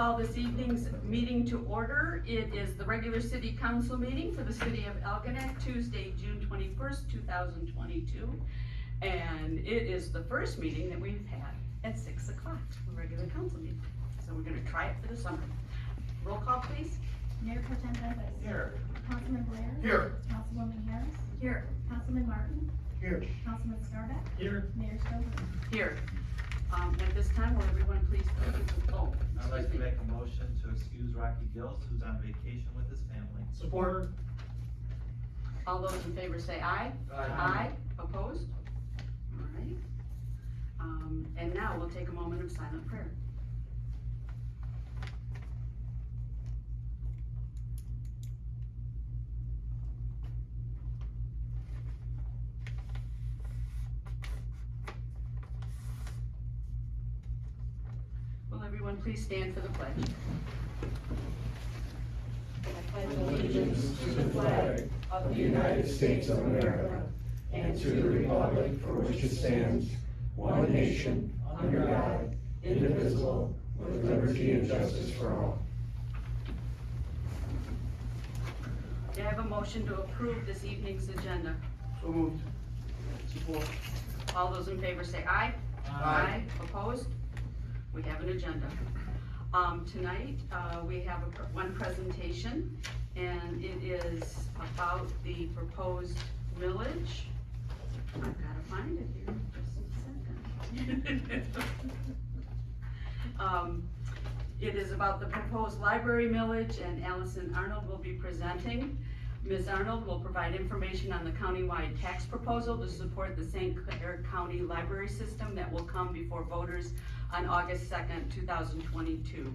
call this evening's meeting to order. It is the regular city council meeting for the city of Algonac, Tuesday, June 21st, 2022. And it is the first meeting that we've had at 6 o'clock, the regular council meeting. So we're gonna try it for the summer. Roll call, please. Mayor Pro Tem Davis. Here. Councilman Blair. Here. Councilwoman Harris. Here. Councilman Martin. Here. Councilman Scarback. Here. Mayor Stover. Here. At this time, will everyone please, I'd like to make a motion to excuse Rocky Gills, who's on vacation with his family. Support. all those in favor say aye. Aye. Opposed? All right. And now we'll take a moment of silent prayer. Will everyone please stand for the pledge? I pledge allegiance to the flag of the United States of America and to the republic for which it stands, one nation, under God, indivisible, with liberty and justice for all. Do I have a motion to approve this evening's agenda? So moved. Support. All those in favor say aye. Opposed? We have an agenda. Tonight, we have one presentation, and it is about the proposed millage. I've gotta find it here, just a second. It is about the proposed library millage, and Allison Arnold will be presenting. Ms. Arnold will provide information on the countywide tax proposal to support the St. Clair County Library System that will come before voters on August 2nd, 2022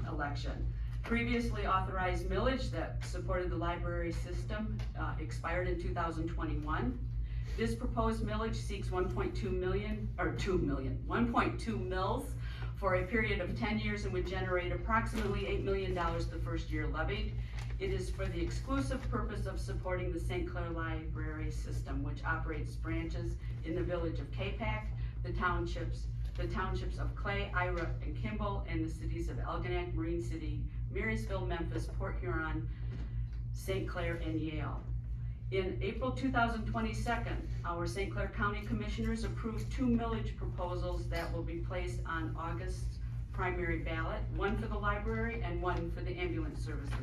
election. Previously authorized millage that supported the library system expired in 2021. This proposed millage seeks 1.2 mils for a period of 10 years and would generate approximately $8 million the first year levied. It is for the exclusive purpose of supporting the St. Clair Library System, which operates branches in the village of Capac, the townships of Clay, Ira, and Kimball, and the cities of Algonac, Marine City, Marysville, Memphis, Port Huron, St. Clair, and Yale. In April 2022, our St. Clair County Commissioners approved 2 millage proposals that will be placed on August's primary ballot, one for the library and one for the ambulance services.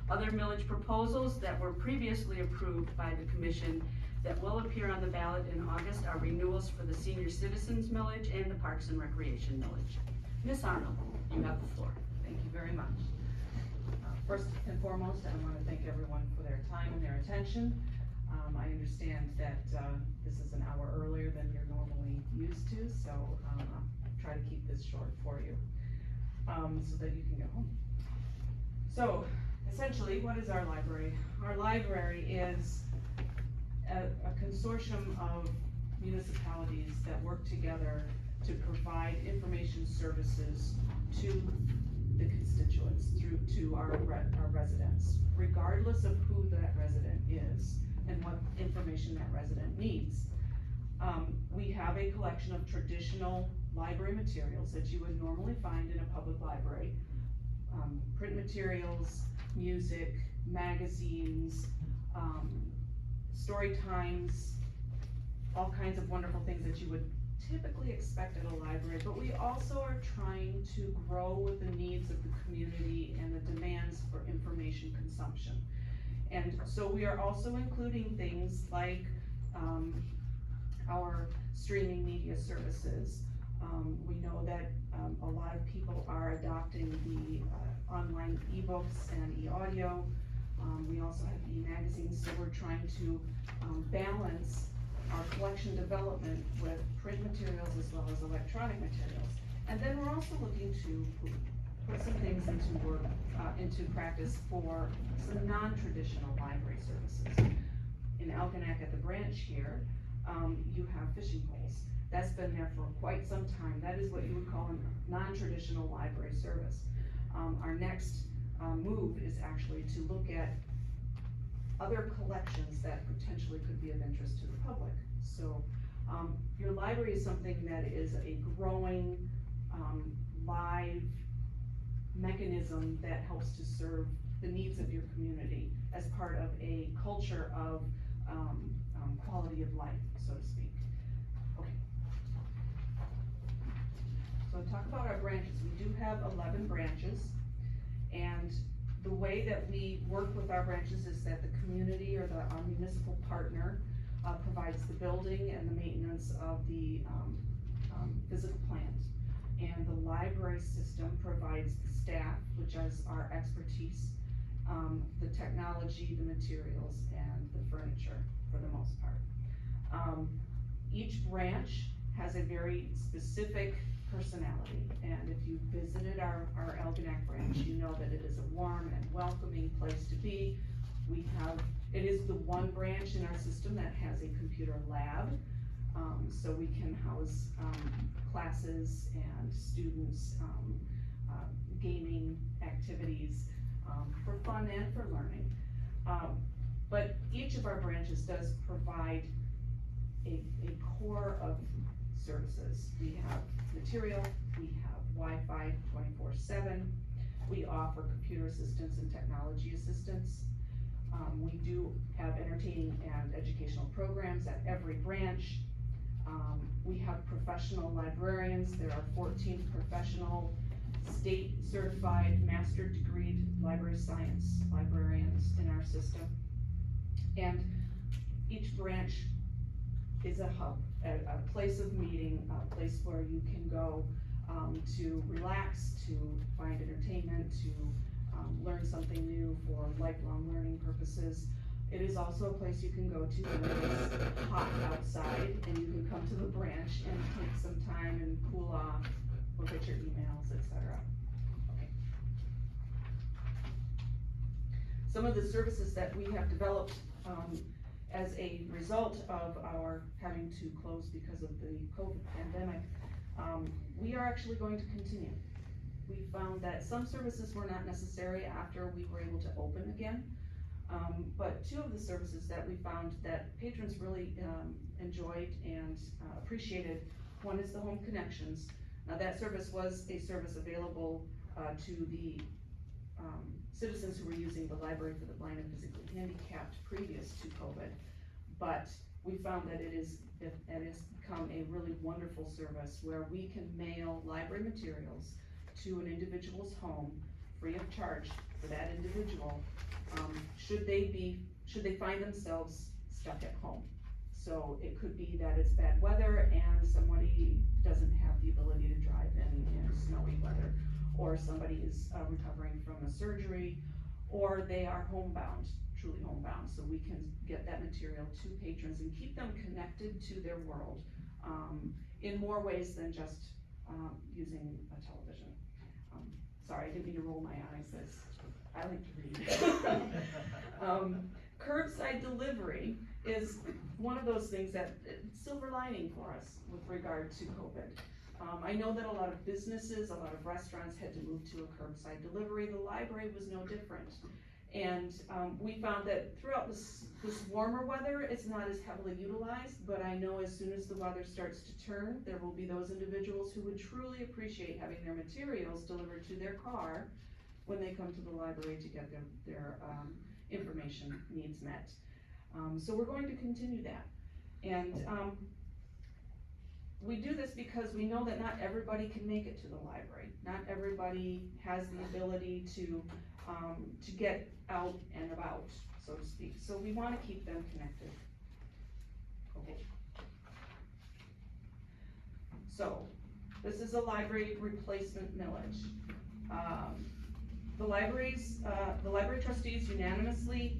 Other millage proposals that were previously approved by the commission that will appear on the ballot in August are renewals for the senior citizens millage and the parks and recreation millage. Ms. Arnold, you have the floor. Thank you very much. First and foremost, I want to thank everyone for their time and their attention. I understand that this is an hour earlier than you're normally used to, so I'll try to keep this short for you so that you can go home. So essentially, what is our library? Our library is a consortium of municipalities that work together to provide information services to the constituents, to our residents, regardless of who that resident is and what information that resident needs. We have a collection of traditional library materials that you would normally find in a public library. Print materials, music, magazines, story times, all kinds of wonderful things that you would typically expect at a library, but we also are trying to grow with the needs of the community and the demands for information consumption. And so we are also including things like our streaming media services. We know that a lot of people are adopting the online ebooks and e-audio. We also have e-magazines, so we're trying to balance our collection development with print materials as well as electronic materials. And then we're also looking to put some things into practice for some non-traditional library services. In Algonac at the branch here, you have fishing poles. That's been there for quite some time. That is what you would call a non-traditional library service. Our next move is actually to look at other collections that potentially could be of interest to the public. So your library is something that is a growing live mechanism that helps to serve the needs of your community as part of a culture of, quality of life, so to speak. Okay. So talk about our branches. We do have 11 branches, and the way that we work with our branches is that the community or our municipal partner provides the building and the maintenance of the physical plant. And the library system provides the staff, which is our expertise, the technology, the materials, and the furniture for the most part. Each branch has a very specific personality, and if you visited our Algonac branch, you know that it is a warm and welcoming place to be. It is the one branch in our system that has a computer lab, so we can house classes and students, gaming activities, for fun and for learning. But each of our branches does provide a core of services. We have material, we have Wi-Fi 24/7, we offer computer assistance and technology assistance. We do have entertaining and educational programs at every branch. We have professional librarians. There are 14 professional, state-certified, master degree library science librarians in our system. And each branch is a hub, a place of meeting, a place where you can go to relax, to find entertainment, to learn something new for lifelong learning purposes. It is also a place you can go to when it is hot outside, and you can come to the branch and take some time and cool off, look at your emails, etc. Okay. Some of the services that we have developed as a result of our having to close because of the COVID pandemic, we are actually going to continue. We found that some services were not necessary after we were able to open again. But two of the services that we found that patrons really enjoyed and appreciated, one is the Home Connections. Now that service was a service available to the citizens who were using the library for the blind and physically handicapped previous to COVID. But we found that it has become a really wonderful service where we can mail library materials to an individual's home free of charge for that individual, should they find themselves stuck at home. So it could be that it's bad weather and somebody doesn't have the ability to drive in snowy weather, or somebody is recovering from a surgery, or they are homebound, truly homebound. So we can get that material to patrons and keep them connected to their world in more ways than just using a television. Sorry, I didn't mean to roll my eyes. I like to read. Curbside delivery is one of those things that silver lining for us with regard to COVID. I know that a lot of businesses, a lot of restaurants had to move to a curbside delivery. The library was no different. And we found that throughout this warmer weather, it's not as heavily utilized, but I know as soon as the weather starts to turn, there will be those individuals who would truly appreciate having their materials delivered to their car when they come to the library to get their information needs met. So we're going to continue that. And we do this because we know that not everybody can make it to the library. Not everybody has the ability to get out and about, so to speak. So we want to keep them connected. Okay. So this is a library replacement millage. The library trustees unanimously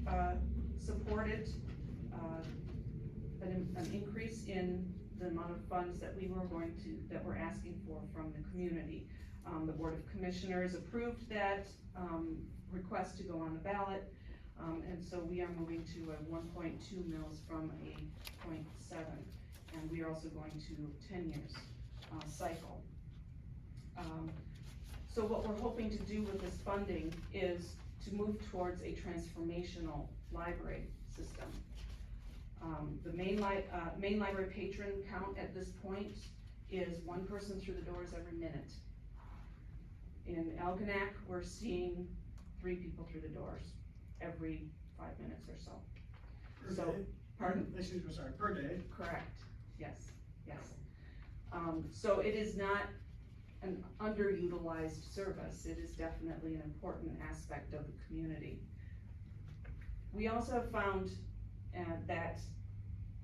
supported an increase in the amount of funds that we're asking for from the community. The Board of Commissioners approved that request to go on the ballot, and so we are moving to a 1.2 mils from a 0.7, and we are also going to 10 years cycle. So what we're hoping to do with this funding is to move towards a transformational library system. The main library patron count at this point is one person through the doors every minute. In Algonac, we're seeing 3 people through the doors every 5 minutes or so. Per So, day? pardon? Excuse me, sorry, per day? Correct, yes, yes. So it is not an underutilized service, it is definitely an important aspect of the community. We also have found that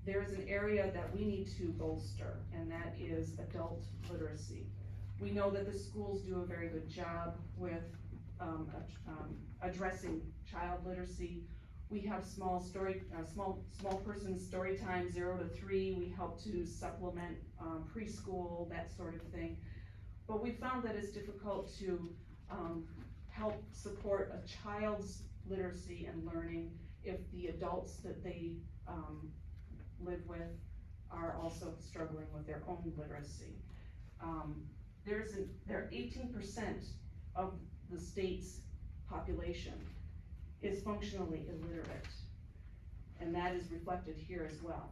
there is an area that we need to bolster, and that is adult literacy. We know that the schools do a very good job with addressing child literacy. We have small person story time, 0 to 3, we help to supplement preschool, that sort of thing. But we found that it's difficult to help support a child's literacy and learning if the adults that they live with are also struggling with their own literacy. There are 18% of the state's population is functionally illiterate, and that is reflected here as well.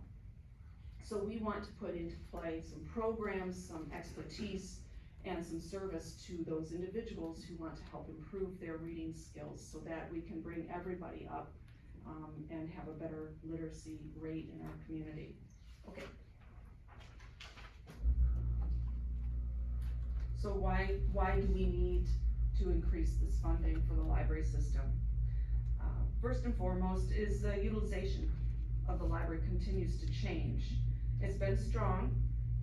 So we want to put into play some programs, some expertise, and some service to those individuals who want to help improve their reading skills so that we can bring everybody up and have a better literacy rate in our community. Okay. So why do we need to increase this funding for the library system? First and foremost is the utilization of the library continues to change. It's been strong,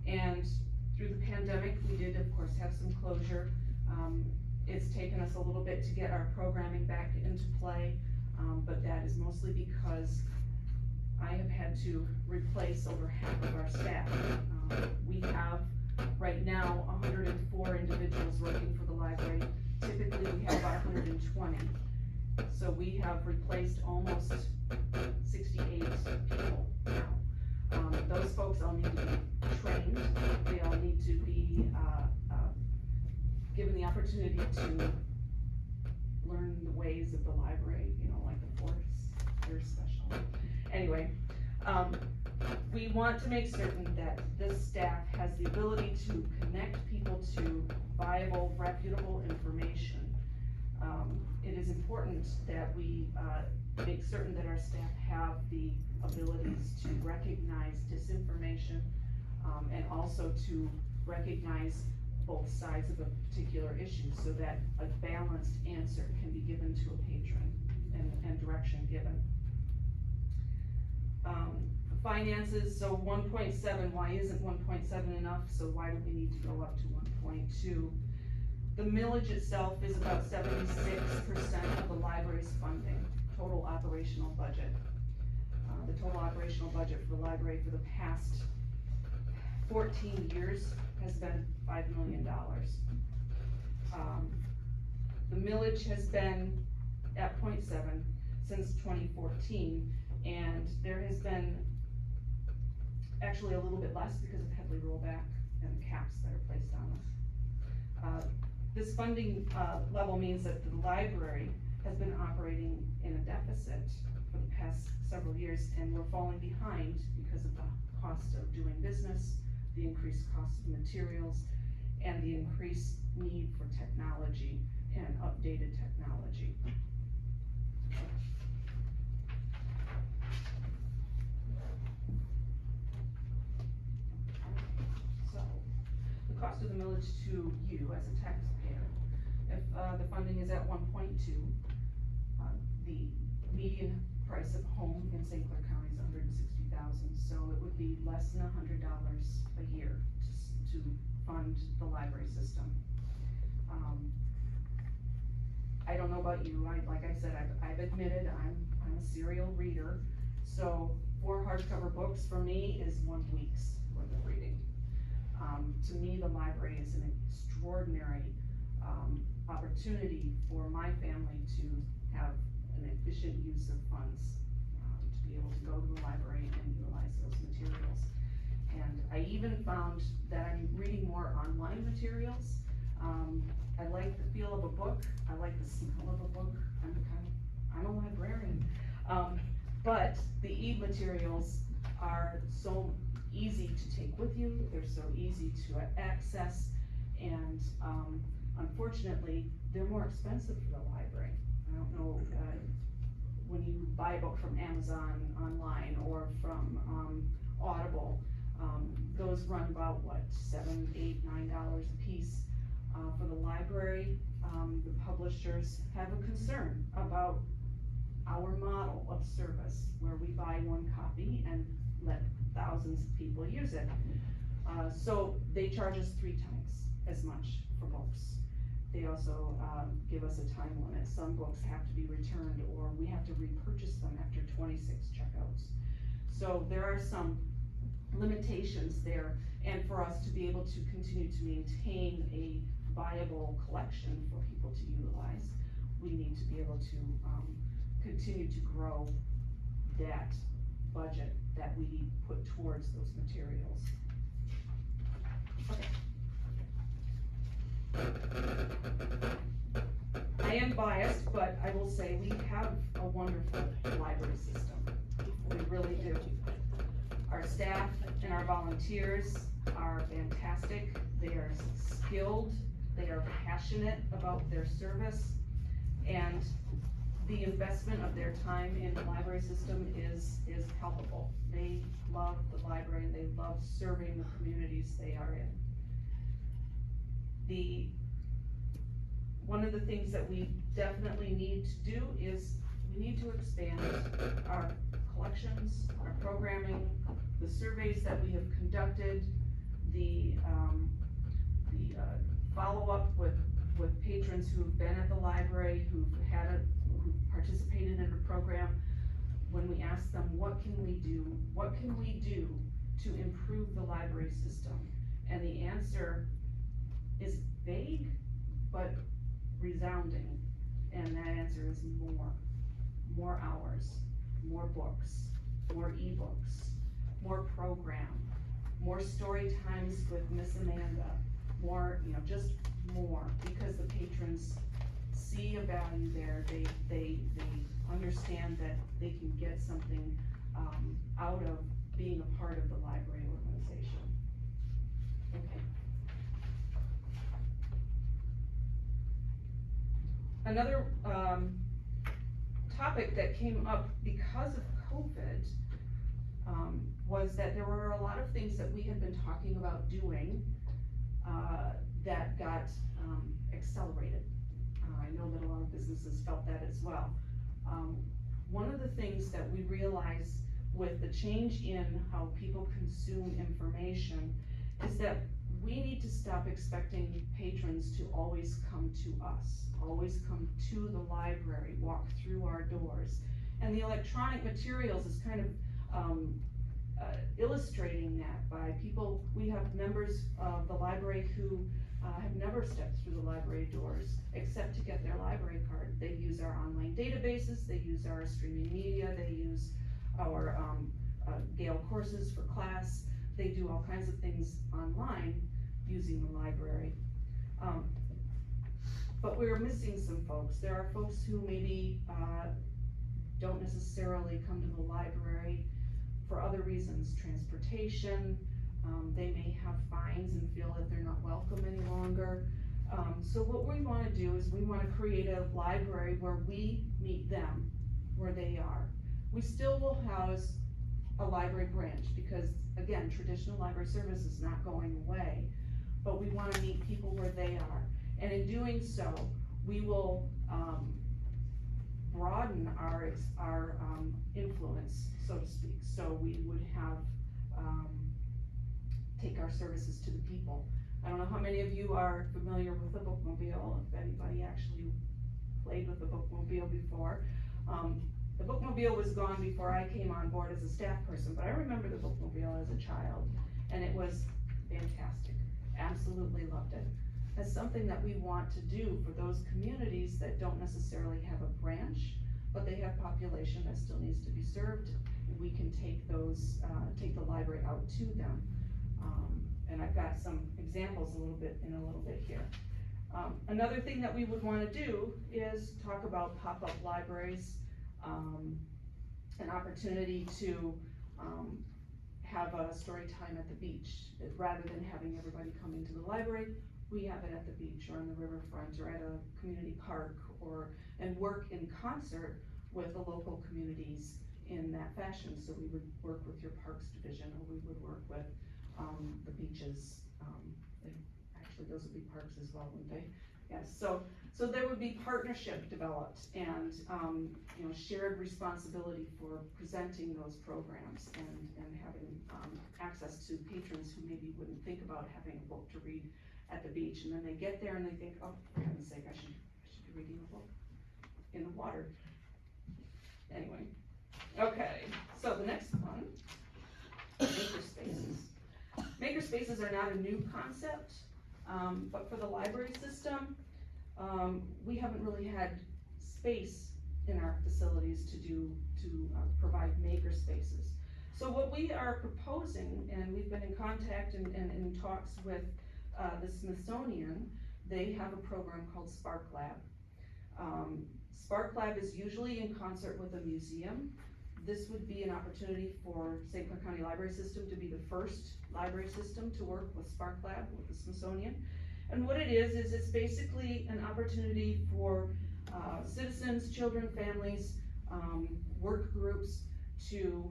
and through the pandemic, we did of course have some closure. It's taken us a little bit to get our programming back into play, but that is mostly because I have had to replace over half of our staff. We have right now 104 individuals working for the library. Typically we have 120. So we have replaced almost 68 people now. Those folks all need to be trained, they all need to be given the opportunity to learn the ways of the library, you know, like the force, they're special. Anyway, we want to make certain that this staff has the ability to connect people to viable, reputable information. It is important that we make certain that our staff have the abilities to recognize disinformation and also to recognize both sides of a particular issue so that a balanced answer can be given to a patron and direction given. Finances, so 1.7, why isn't 1.7 enough? So why do we need to go up to 1.2? The millage itself is about 76% of the library's funding, total operational budget. The total operational budget for the library for the past 14 years has been $5 million. The millage has been at 0.7 since 2014, and there has been actually a little bit less because of Headley rollback and the caps that are placed on us. This funding level means that the library has been operating in a deficit for the past several years, and we're falling behind because of the cost of doing business, the increased cost of materials, and the increased need for technology and updated technology. So, the cost of the millage to you as a taxpayer, if the funding is at 1.2, the median price of a home in St. Clair County is $160,000, so it would be less than $100 a year to fund the library system. I don't know about you, like I said, I've admitted I'm a serial reader, so 4 hardcover books for me is 1 week's worth of reading. To me, the library is an extraordinary opportunity for my family to have an efficient use of funds, to be able to go to the library and utilize those materials. And I even found that I'm reading more online materials. I like the feel of a book, I like the smell of a book, I'm a librarian. But the e-materials are so easy to take with you, they're so easy to access, and Unfortunately, they're more expensive for the library. I don't know, when you buy a book from Amazon online or from, Audible, those run about what, $7, $8, $9 a piece. For the library, the publishers have a concern about our model of service, where we buy one copy and let thousands of people use it. So they charge us 3 times as much for books. They also, give us a time limit. Some books have to be returned, or we have to repurchase them after 26 checkouts. So there are some limitations there, and for us to be able to continue to maintain a viable collection for people to utilize, we need to be able to, continue to grow that budget that we put towards those materials. I am biased, but I will say we have a wonderful library system. We really do. Our staff and our volunteers are fantastic. They are skilled, they are passionate about their service, and the investment of their time in the library system is palpable. They love the library, and they love serving the communities they are in. One of the things that we definitely need to do is we need to expand our collections, our programming, the surveys that we have conducted, the follow-up with patrons who've been at the library, who participated in a program. When we ask them, what can we do to improve the library system? And the answer is vague, but resounding, and that answer is more hours, more books, more ebooks, more program, more story times with Miss Amanda, more, just more, because the patrons see a value there. They understand that they can get something out of being a part of the library organization. Okay. Another topic that came up because of COVID was that there were a lot of things that we had been talking about doing that got accelerated. I know that a lot of businesses felt that as well. One of the things that we realized with the change in how people consume information is that we need to stop expecting patrons to always come to us, always come to the library, walk through our doors. And the electronic materials is kind of illustrating that by people. We have members of the library who have never stepped through the library doors except to get their library card. They use our online databases, they use our streaming media, they use our Gale courses for class. They do all kinds of things online using the library. But we're missing some folks. There are folks who maybe don't necessarily come to the library for other reasons, transportation. They may have fines and feel that they're not welcome any longer. So what we wanna do is we wanna create a library where we meet them where they are. We still will house a library branch because, again, traditional library service is not going away, but we wanna meet people where they are. And in doing so, we will broaden our influence, so to speak. So we would have, take our services to the people. I don't know how many of you are familiar with the Bookmobile, if anybody actually played with the Bookmobile before. The Bookmobile was gone before I came on board as a staff person, but I remember the Bookmobile as a child, and it was fantastic. Absolutely loved it. That's something that we want to do for those communities that don't necessarily have a branch, but they have population that still needs to be served. We can take those, take the library out to them. And I've got some examples in a little bit here. Another thing that we would wanna do is talk about pop-up libraries, an opportunity to have a story time at the beach. Rather than having everybody come into the library, we have it at the beach or on the riverfront or at a community park and work in concert with the local communities in that fashion. So we would work with your parks division, or we would work with, the beaches, actually, those would be parks as well, wouldn't they? Yes, so there would be partnership developed and, shared responsibility for presenting those programs and having, access to patrons who maybe wouldn't think about having a book to read at the beach, and then they get there and they think, oh, for heaven's sake, I should be reading a book in the water. Anyway, okay, so the next one, makerspaces. Makerspaces are not a new concept, but for the library system, we haven't really had space in our facilities to provide makerspaces. So what we are proposing, and we've been in contact and in talks with the Smithsonian, they have a program called Spark Lab. Spark Lab is usually in concert with a museum. This would be an opportunity for St. Clair County Library System to be the first library system to work with Spark Lab, with the Smithsonian. And what it is it's basically an opportunity for citizens, children, families, work groups to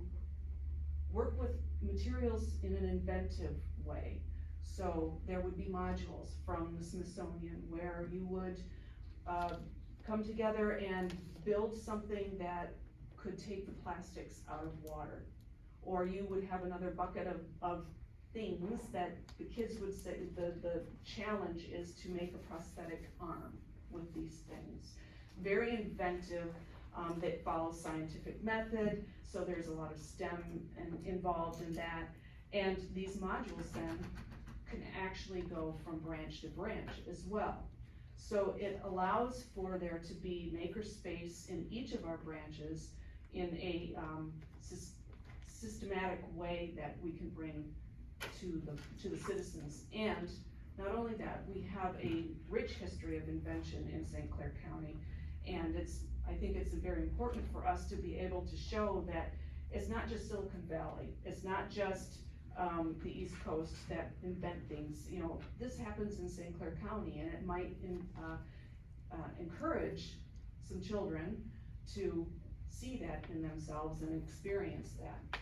work with materials in an inventive way. So there would be modules from the Smithsonian where you would come together and build something that could take the plastics out of water. Or you would have another bucket of things that the kids would say, the challenge is to make a prosthetic arm with these things. Very inventive, that follows scientific method, so there's a lot of STEM involved in that. And these modules then can actually go from branch to branch as well. So it allows for there to be makerspace in each of our branches in a systematic way that we can bring to the citizens. And not only that, we have a rich history of invention in St. Clair County, and I think it's very important for us to be able to show that it's not just Silicon Valley, it's not just the East Coast that invent things. This happens in St. Clair County, and it might encourage some children to see that in themselves and experience that.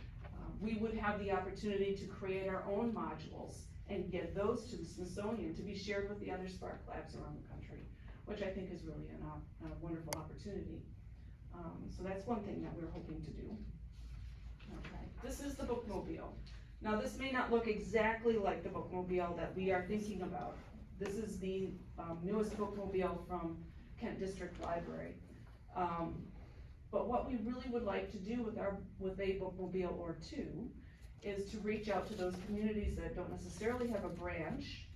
We would have the opportunity to create our own modules and get those to the Smithsonian to be shared with the other Spark Labs around the country, which I think is really a wonderful opportunity. So that's one thing that we're hoping to do. Okay. This is the Bookmobile. Now this may not look exactly like the Bookmobile that we are thinking about. This is the newest Bookmobile from Kent District Library. But what we really would like to do with a Bookmobile or two is to reach out to those communities that don't necessarily have a branch,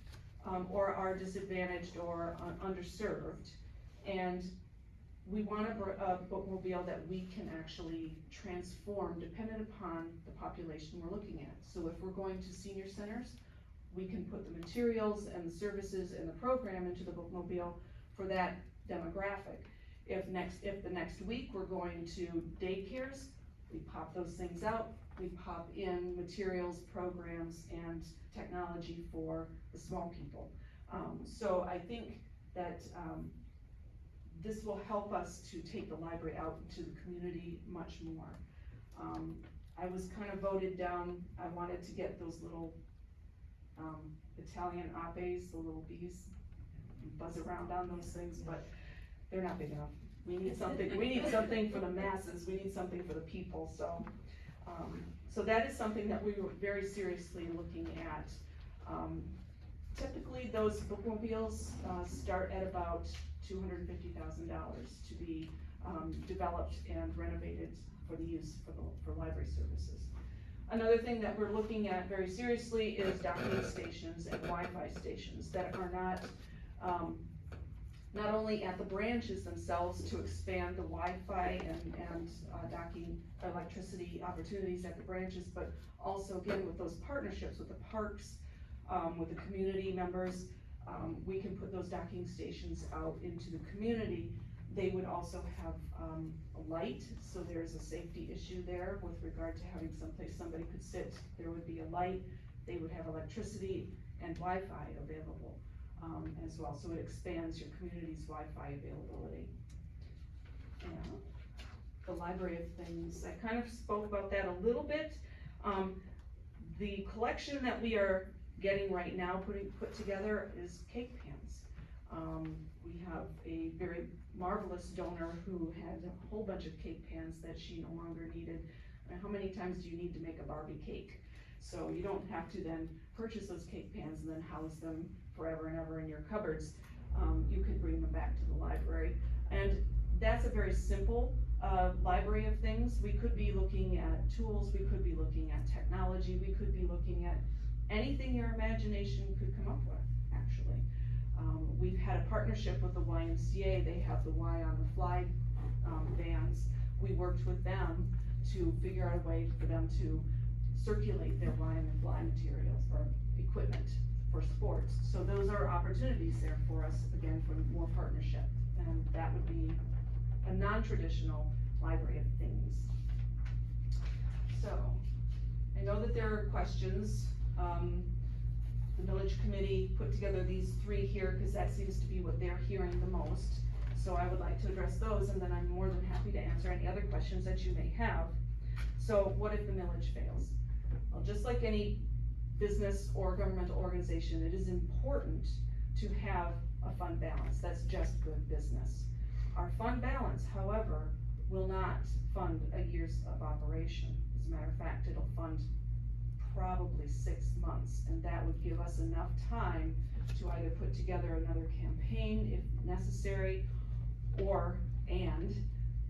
or are disadvantaged or underserved. And we want a Bookmobile that we can actually transform dependent upon the population we're looking at. So if we're going to senior centers, we can put the materials and the services and the program into the Bookmobile for that demographic. If the next week we're going to daycares, we pop those things out, we pop in materials, programs, and technology for the small people. So I think that this will help us to take the library out into the community much more. I was kind of voted down. I wanted to get those little Italian apes, the little bees, buzz around on those things, but they're not big enough. We need something for the masses, we need something for the people, so that is something that we were very seriously looking at. Typically, those bookmobiles start at about $250,000 to be developed and renovated for the use for library services. Another thing that we're looking at very seriously is docking stations and Wi-Fi stations that are not only at the branches themselves to expand the Wi-Fi and docking electricity opportunities at the branches, but also again with those partnerships with the parks, with the community members, we can put those docking stations out into the community. They would also have a light, so there's a safety issue there with regard to having someplace somebody could sit. There would be a light, they would have electricity and Wi-Fi available. as well, so it expands your community's Wi-Fi availability. And the library of things, I kind of spoke about that a little bit. The collection that we are getting right now, put together is cake pans. We have a very marvelous donor who had a whole bunch of cake pans that she no longer needed. And how many times do you need to make a Barbie cake? So you don't have to then purchase those cake pans and then house them forever and ever in your cupboards. You could bring them back to the library. And that's a very simple library of things. We could be looking at tools, we could be looking at technology, we could be looking at anything your imagination could come up with, actually. We've had a partnership with the YMCA. They have the Y on the Fly vans. We worked with them to figure out a way for them to circulate their Y on the Fly materials or equipment for sports. So those are opportunities there for us, again, for more partnership. And that would be a non-traditional library of things. So, I know that there are questions. The Village Committee put together these three here because that seems to be what they're hearing the most. So I would like to address those, and then I'm more than happy to answer any other questions that you may have. So what if the millage fails? Well, just like any business or governmental organization, it is important to have a fund balance. That's just good business. Our fund balance, however, will not fund a year's of operation. As a matter of fact, it'll fund probably 6 months, and that would give us enough time to either put together another campaign if necessary, and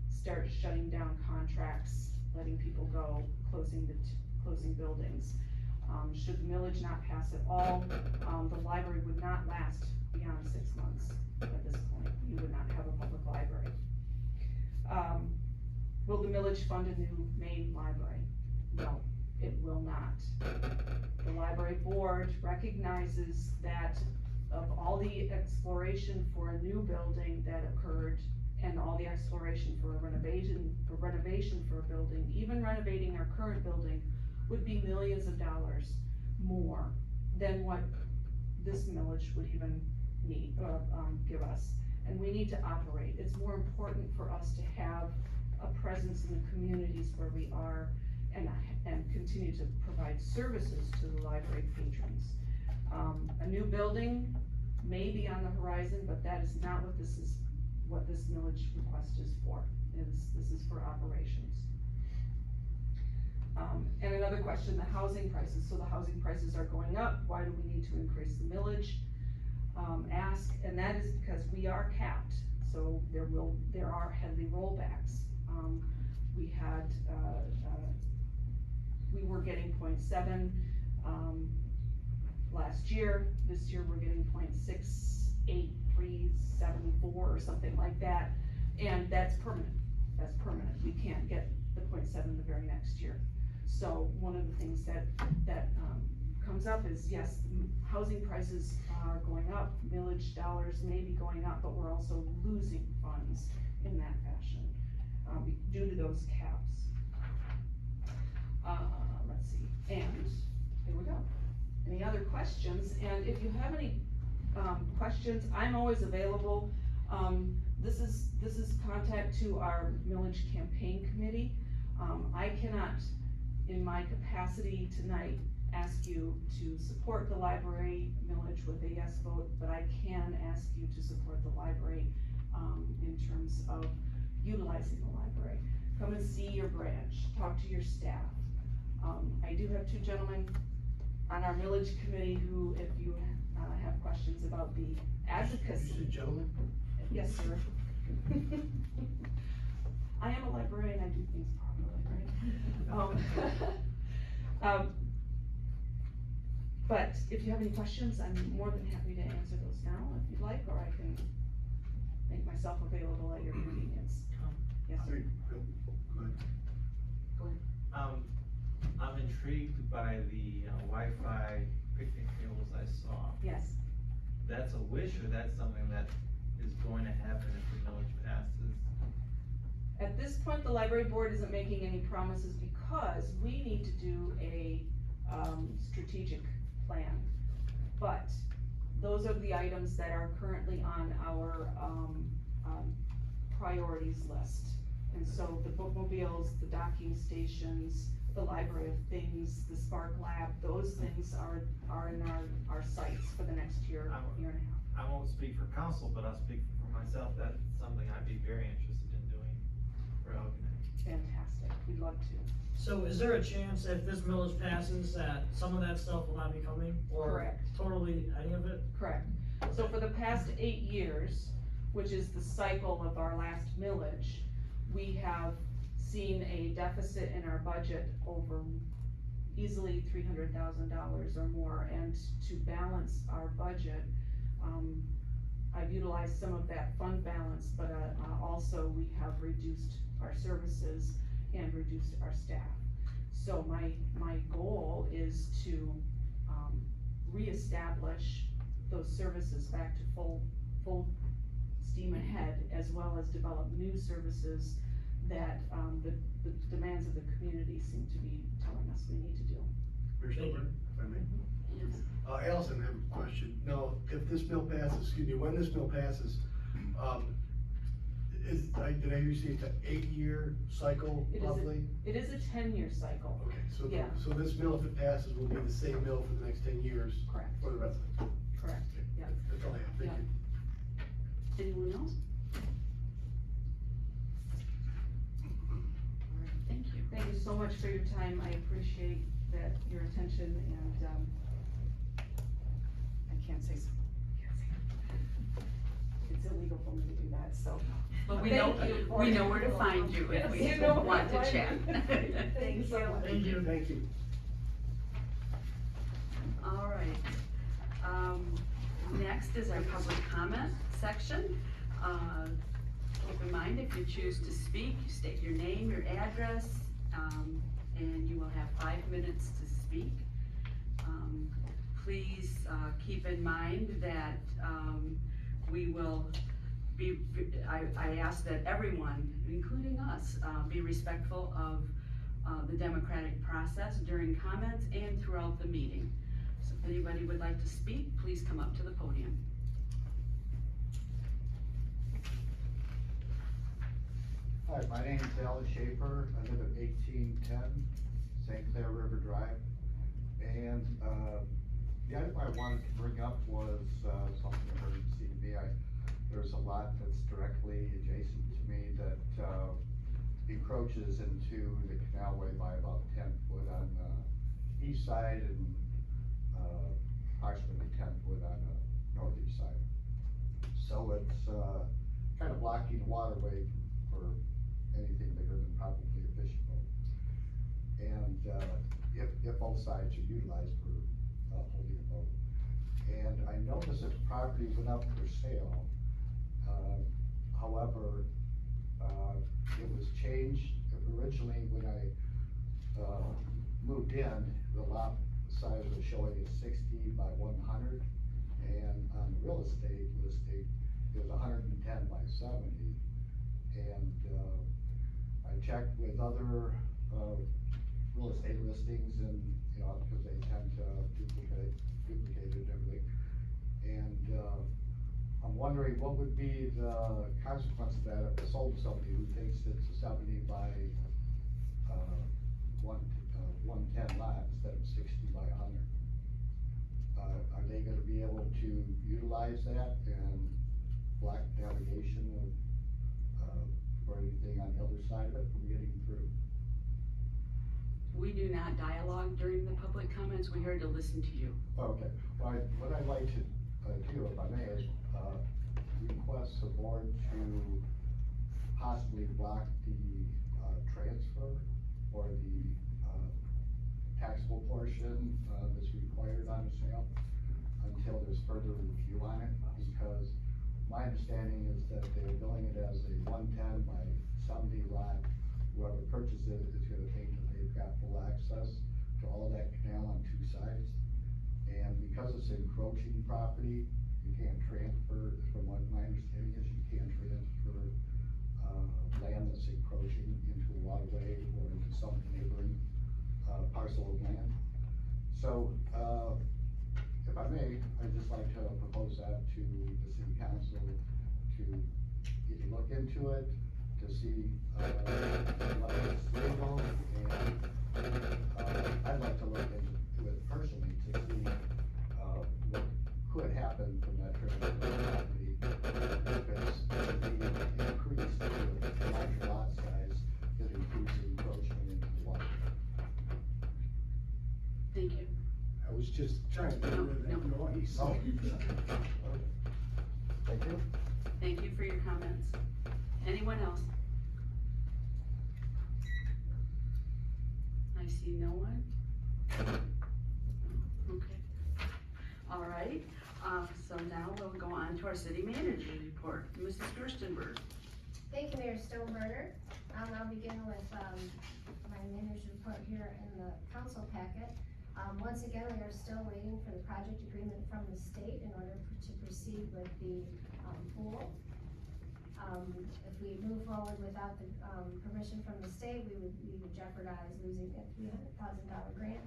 start shutting down contracts, letting people go, closing buildings. Should the millage not pass at all, the library would not last beyond 6 months at this point. You would not have a public library. Will the millage fund a new main library? No, it will not. The library board recognizes that of all the exploration for a new building that occurred and all the exploration for a renovation for a building, even renovating our current building would be millions of dollars more than what this millage would even need, give us. And we need to operate. It's more important for us to have a presence in the communities where we are and continue to provide services to the library patrons. A new building may be on the horizon, but that is not what this millage request is for. This is for operations. And another question, the housing prices. So the housing prices are going up. Why do we need to increase the millage? And that is because we are capped. So there are heavy rollbacks. We were getting 0.7 last year. This year we're getting 0.68374 or something like that. And that's permanent. We can't get the 0.7 the very next year. So one of the things that comes up is, yes, housing prices are going up, millage dollars may be going up, but we're also losing funds in that fashion due to those caps. Let's see, and there we go. Any other questions? And if you have any questions, I'm always available. This is contact to our millage campaign committee. I cannot, in my capacity tonight, ask you to support the library millage with a yes vote, but I can ask you to support the library in terms of utilizing the library. Come and see your branch, talk to your staff. I do have two gentlemen on our millage committee who, if you have questions about the advocacy. Gentlemen? Yes, sir. I am a librarian, I do things properly, right? But if you have any questions, I'm more than happy to answer those now if you'd like, or I can make myself available at your convenience. Yes, sir. Go ahead. I'm intrigued by the Wi-Fi picnic tables I saw. Yes. That's a wish, or that's something that is going to happen if the millage passes? At this point, the library board isn't making any promises because we need to do a strategic plan. But those are the items that are currently on our, priorities list. And so the bookmobiles, the docking stations, the library of things, the Spark Lab, those things are in our sights for the next year, year and a half. I won't speak for council, but I'll speak for myself, that's something I'd be very interested in doing for Algonac. Fantastic, we'd love to. So is there a chance if this millage passes that some of that stuff will not be coming? Or Correct. totally any of it? Correct. So for the past 8 years, which is the cycle of our last millage, we have seen a deficit in our budget over easily $300,000 or more, and to balance our budget, I've utilized some of that fund balance, but, also we have reduced our services and reduced our staff. So my goal is to, reestablish those services back to full steam ahead, as well as develop new services that, the demands of the community seem to be telling us we need to do. Mayor Schulberg, if I may. Yes. Allison, I have a question. Now, if this bill passes, excuse me, when this bill passes, did I hear you say it's an 8-year cycle It is a- roughly? It is a 10-year cycle. Okay, so, Yeah. so this bill, if it passes, will be the same bill for the next 10 years Correct, for the residents? correct, yeah. That's all I have, thank Yeah. you. Anyone else? All right, thank you. Thank you so much for your time, I appreciate that, your attention, and, I can't say, it's illegal for me to do that, so. But we Thank know, you for- we know where to find you if we Yes, you know where want to to chat. find me. Thank you so much. Thank you. Thank you. All right, next is our public comment section. Keep in mind, if you choose to speak, you state your name, your address, and you will have 5 minutes to speak. Please, keep in mind that, we will be, I ask that everyone, including us, be respectful of, the democratic process during comments and throughout the meeting. So if anybody would like to speak, please come up to the podium. Hi, my name's Al Schaefer. I live at 1810 St. Clair River Drive. And, the item I wanted to bring up was, something emergency to me. There's a lot that's directly adjacent to me that, encroaches into the canalway by about 10 foot on the east side and, approximately 10 foot on the northeast side. So it's, kind of blocking the waterway for anything bigger than probably a fishing boat. And, if both sides are utilized for, holding a boat. And I noticed that the property went up for sale. However, it was changed, originally when I, moved in, the lot size was showing as 60 by 100. And on the real estate listing, it was 110 by 70. And, I checked with other, real estate listings and, you know, because they tend to duplicate and everything. And, I'm wondering what would be the consequence of that if I sold to somebody who thinks it's a 70 by, 110 lot instead of 60 by 100? Are they gonna be able to utilize that and block navigation of, or anything on the other side of it from getting through? We do not dialogue during the public comments, we're here to listen to you. Okay, well, what I'd like to, do, if I may, is, request the board to possibly block the, transfer or the, taxable portion, that's required on the sale until there's further review on it, because my understanding is that they're billing it as a 110 by 70 lot. Whoever purchases it is gonna think that they've got full access to all that canal on 2 sides. And because it's encroaching property, you can't transfer, from what my understanding is, you can't transfer, land that's encroaching into a waterway or into some neighboring, parcel of land. So, if I may, I'd just like to propose into it to see, what is legal, and, I'd like to look into it personally to see, what could happen from that transfer of property. Because the increase to a larger lot size could increase the encroachment into the water. Thank you. I was just trying to get rid of that noise. Oh. Thank you. Thank you for your comments. Anyone else? I see no one. Okay. All right, so now we'll go on to our city manager report. Mrs. Gerstenberg. Thank you, Mayor Stoneburner. I'll begin with, my manager's report here in the council packet. Once again, we are still waiting for the project agreement from the state in order to proceed with the, pool. If we move forward without the, permission from the state, we would jeopardize losing a $300,000 grant.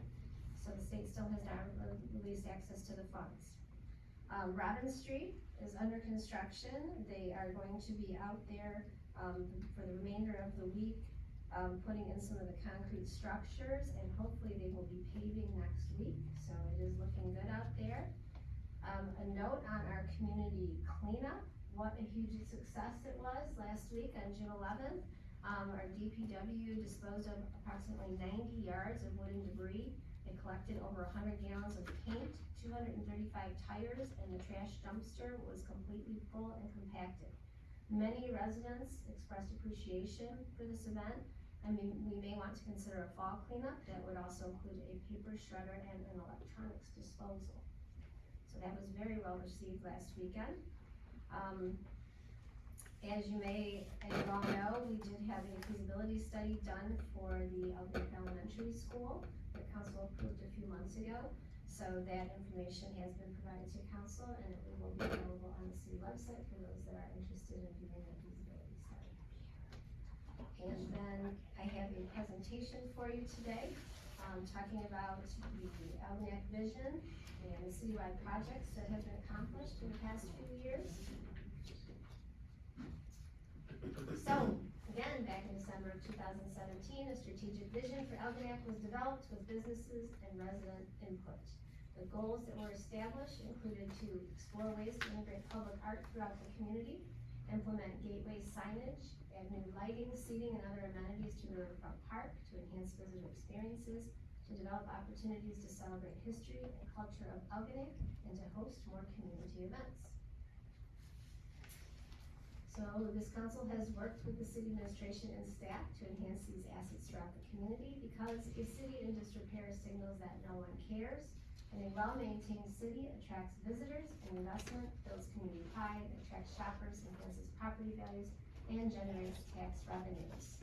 So the state still has not released access to the funds. Robin Street is under construction. They are going to be out there, for the remainder of the week, putting in some of the concrete structures, and hopefully they will be paving next week, so it is looking good out there. A note on our community cleanup, what a huge success it was last week on June 11th. Our DPW disposed of approximately 90 yards of wood and debris. It collected over 100 gallons of paint, 235 tires, and the trash dumpster was completely full and compacted. Many residents expressed appreciation for this event. I mean, we may want to consider a fall cleanup that would also include a paper shredder and an electronics disposal. So that was very well received last weekend. As you all know, we did have a feasibility study done for the Algonac Elementary School that council approved a few months ago. So that information has been provided to council, and it will be available on the city website for those that are interested in viewing the feasibility study. And then I have a presentation for you today, talking about the Algonac vision and the citywide projects that have been accomplished in the past few years. So, again, back in December of 2017, a strategic vision for Algonac was developed with businesses and resident input. The goals that were established included to explore ways to integrate public art throughout the community, implement gateway signage, add new lighting, seating, and other amenities to the Riverfront Park to enhance visitor experiences, to develop opportunities to celebrate history and culture of Algonac, and to host more community events. So this council has worked with the city administration and staff to enhance these assets throughout the community, because a city in disrepair signals that no one cares, and a well-maintained city attracts visitors and investment, builds community pride, attracts shoppers, enhances property values, and generates tax revenues.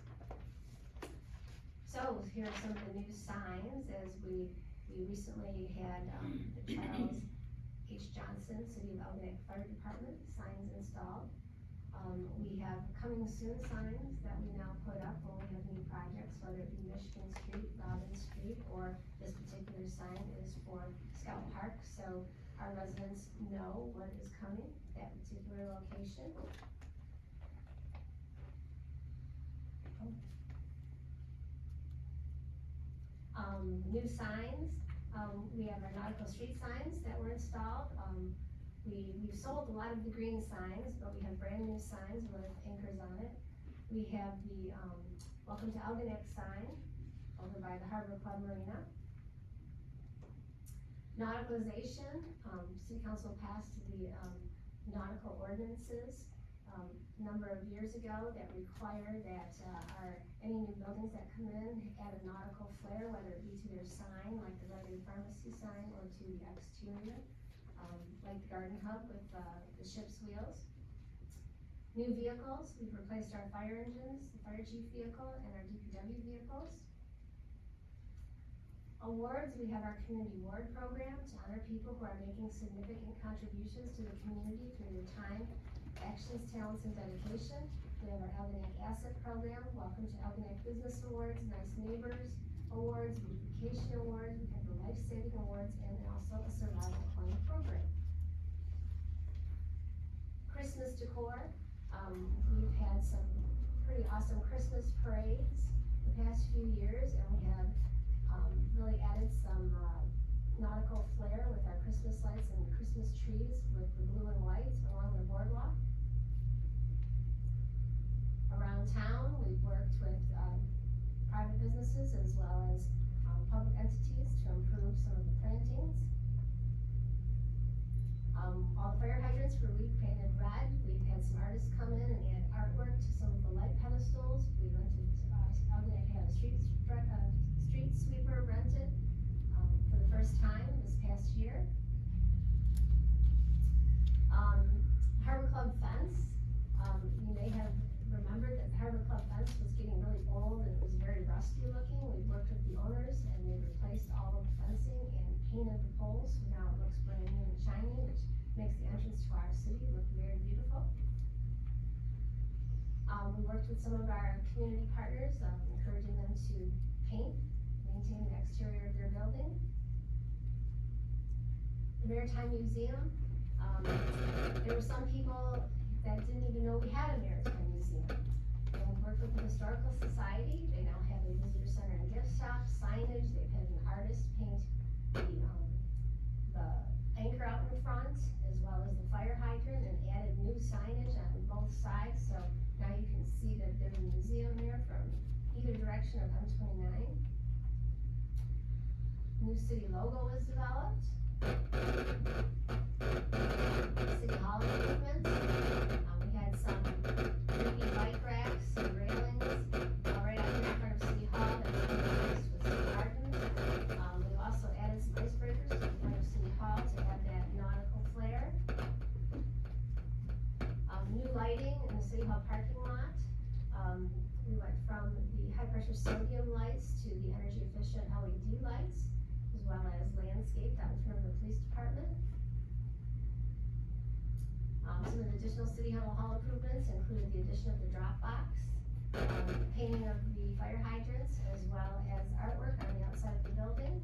So here are some of the new signs, as we recently had the Charles H. Johnson City of Algonac Fire Department signs installed. We have coming soon signs that we now put up when we have new projects, whether it be Michigan Street, Robin Street, or this particular sign is for Scout Park, so our residents know what is coming at that particular location. New signs, we have our nautical street signs that were installed. We've sold a lot of the green signs, but we have brand new signs with anchors on it. We have the, Welcome to Algonac sign over by the Harbor Club Marina. Nauticalization, City Council passed the, nautical ordinances, a number of years ago that require that, any new buildings that come in add a nautical flair, whether it be to their sign, like the Rite Aid Pharmacy sign, or to the exterior. Like the Garden Hub with the ship's wheels. New vehicles, we've replaced our fire engines, the fire chief vehicle, and our DPW vehicles. Awards, we have our community award program to honor people who are making significant contributions to the community through their time, actions, talents, and dedication. We have our Algonac Asset Program, Welcome to Algonac Business Awards, Nice Neighbors Awards, Beautification Awards, we have the Life Saving Awards, and also a Survival Fund program. Christmas decor, We've had some pretty awesome Christmas parades the past few years, and we have, really added some, nautical flair with our Christmas lights and Christmas trees with the blue and white along the boardwalk. Around town, we've worked with, private businesses as well as, public entities to improve some of the plantings. All the fire hydrants were repainted red. We've had some artists come in and add artwork to some of the light pedestals. We rented, I'm gonna have a street sweeper rented, for the first time this past year. Harbor Club fence, you may have remembered that the Harbor Club fence was getting really old and it was very rusty looking. We worked with the owners and they replaced all of the fencing and painted the poles, so now it looks brand new and shiny, which makes the entrance to our city look very beautiful. We worked with some of our community partners, encouraging them to paint, maintain the exterior of their building. The Maritime Museum, there were some people that didn't even know we had a Maritime Museum. And we worked with the Historical Society, they now have a visitor center and gift shop, signage, they've had an artist paint the anchor out in front, as well as the fire hydrant, and added new signage on both sides, so now you can see that there's a museum there from either direction of M29. New city logo was developed. City Hall improvements. We had some 3D bike racks and railings, right out here in front of City Hall that was replaced with some gardens. We've also added some icebreakers to the front of City Hall to add that nautical flair. New lighting in the City Hall parking lot. We went from the high pressure sodium lights to the energy efficient LED lights, as well as landscaped out in front of the police department. Some of the additional City Hall improvements included the addition of the drop box, painting of the fire hydrants, as well as artwork on the outside of the building.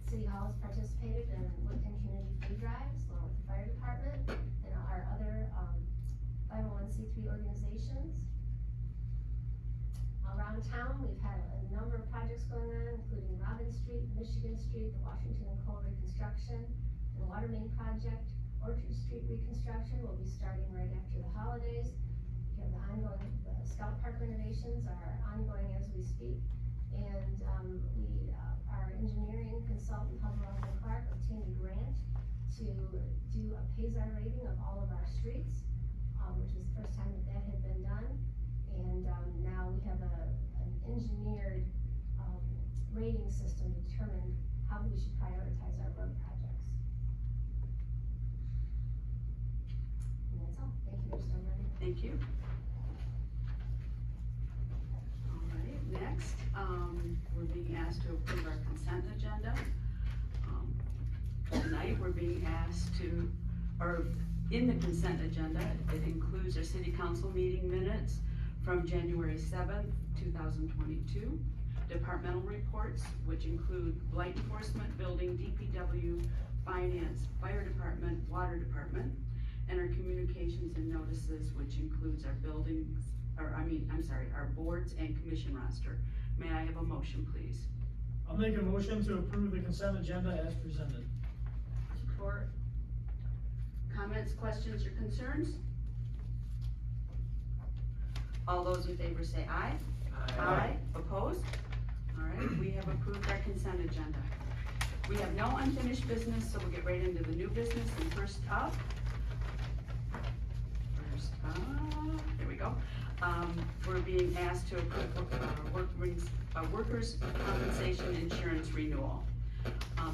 City Hall has participated in Woodton Community Food Drives, along with the fire department, and our other, 501c3 organizations. Around town, we've had a number of projects going on, including Robin Street, Michigan Street, the Washington and Cole reconstruction, and the water main project. Orchard Street reconstruction will be starting right after the holidays. We have the ongoing, the Scout Park renovations are ongoing as we speak. And, our engineering consultant, Hubble and Clark, obtained a grant to do a Payzar rating of all of our streets, which was the first time that had been done. And, now we have an engineered, rating system to determine how we should prioritize our road projects. And that's all. Thank you, Mr. O'Reilly. Thank you. All right, next, we're being asked to approve our consent agenda. Tonight, we're being asked to, or in the consent agenda, it includes our city council meeting minutes from January 7th, 2022, departmental reports, which include blight enforcement, building, DPW, finance, fire department, water department, and our communications and notices, which includes our buildings, our boards and commission roster. May I have a motion, please? I'll make a motion to approve the consent agenda as presented. Support. Comments, questions, or concerns? All those in favor say aye. Aye. Opposed? All right, we have approved our consent agenda. We have no unfinished business, so we'll get right into the new business, and first up, there we go. We're being asked to approve workers' compensation insurance renewal.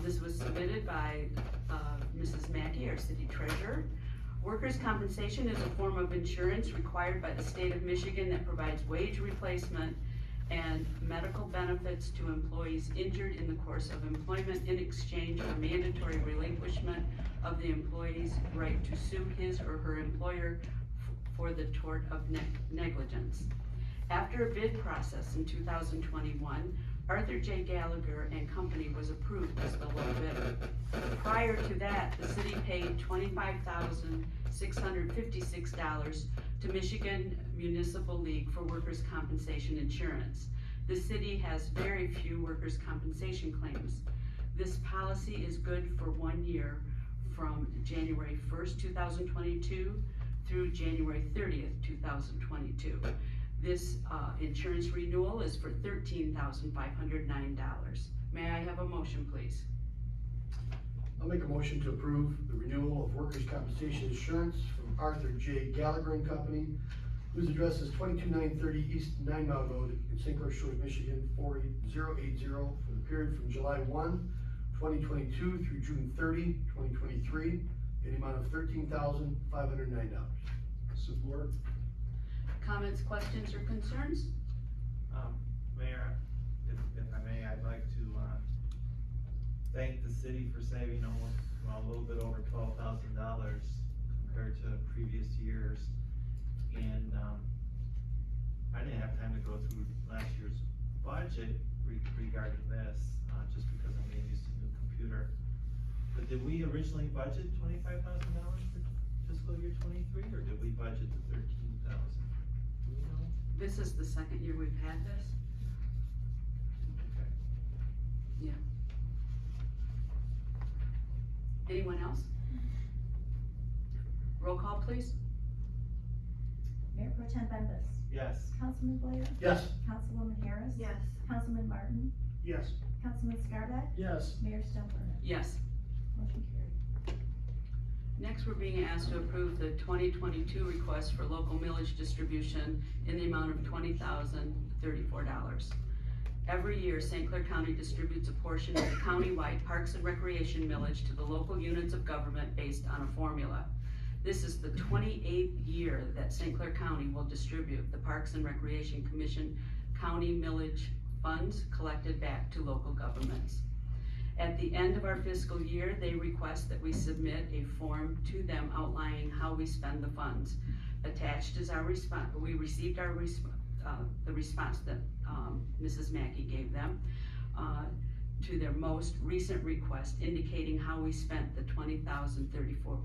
This was submitted by, Mrs. Mackey, our city treasurer. Workers' compensation is a form of insurance required by the state of Michigan that provides wage replacement and medical benefits to employees injured in the course of employment in exchange for mandatory relinquishment of the employee's right to sue his or her employer for the tort of negligence. After a bid process in 2021, Arthur J. Gallagher and Company was approved as the low bidder. Prior to that, the city paid $25,000 $656 to Michigan Municipal League for Workers' Compensation Insurance. The city has very few workers' compensation claims. This policy is good for 1 year from January 1st, 2022 through January 30th, 2022. This insurance renewal is for $13,509. May I have a motion, please? I'll make a motion to approve the renewal of workers' compensation insurance from Arthur J. Gallagher and Company, whose address is 22930 East 9 Mile Road in St. Clair Shores, Michigan, 48080, for the period from July 1, 2022 through June 30, 2023, in the amount of $13,509. Support. Comments, questions, or concerns? Mayor, if I may, I'd like to, thank the city for saving almost, well, a little bit over $12,000 compared to previous years. And, I didn't have time to go through last year's budget regarding this, just because I'm getting used to new computer. But did we originally budget $25,000 for fiscal year 23, or did we budget the 13,000? Do we know? This is the second year we've had this. Okay. Anyone else? Roll call, please. Mayor Pro Tem Bembas, Yes. Councilman Blair, Yes. Councilwoman Harris. Yes. Councilman Martin, Yes. Councilman Scarback, Yes. Mayor Stelper. Yes. Motion carried. Next, we're being asked to approve the 2022 request for local millage distribution in the amount of $20,034. Every year, St. Clair County distributes a portion of the countywide Parks and Recreation millage to the local units of government based on a formula. This is the 28th year that St. Clair County will distribute the Parks and Recreation Commission county millage funds collected back to local governments. At the end of our fiscal year, they request that we submit a form to them outlining how we spend the funds. Attached is our response. We received our the response that Mrs. Mackey gave them to their most recent request, indicating how we spent the $20,034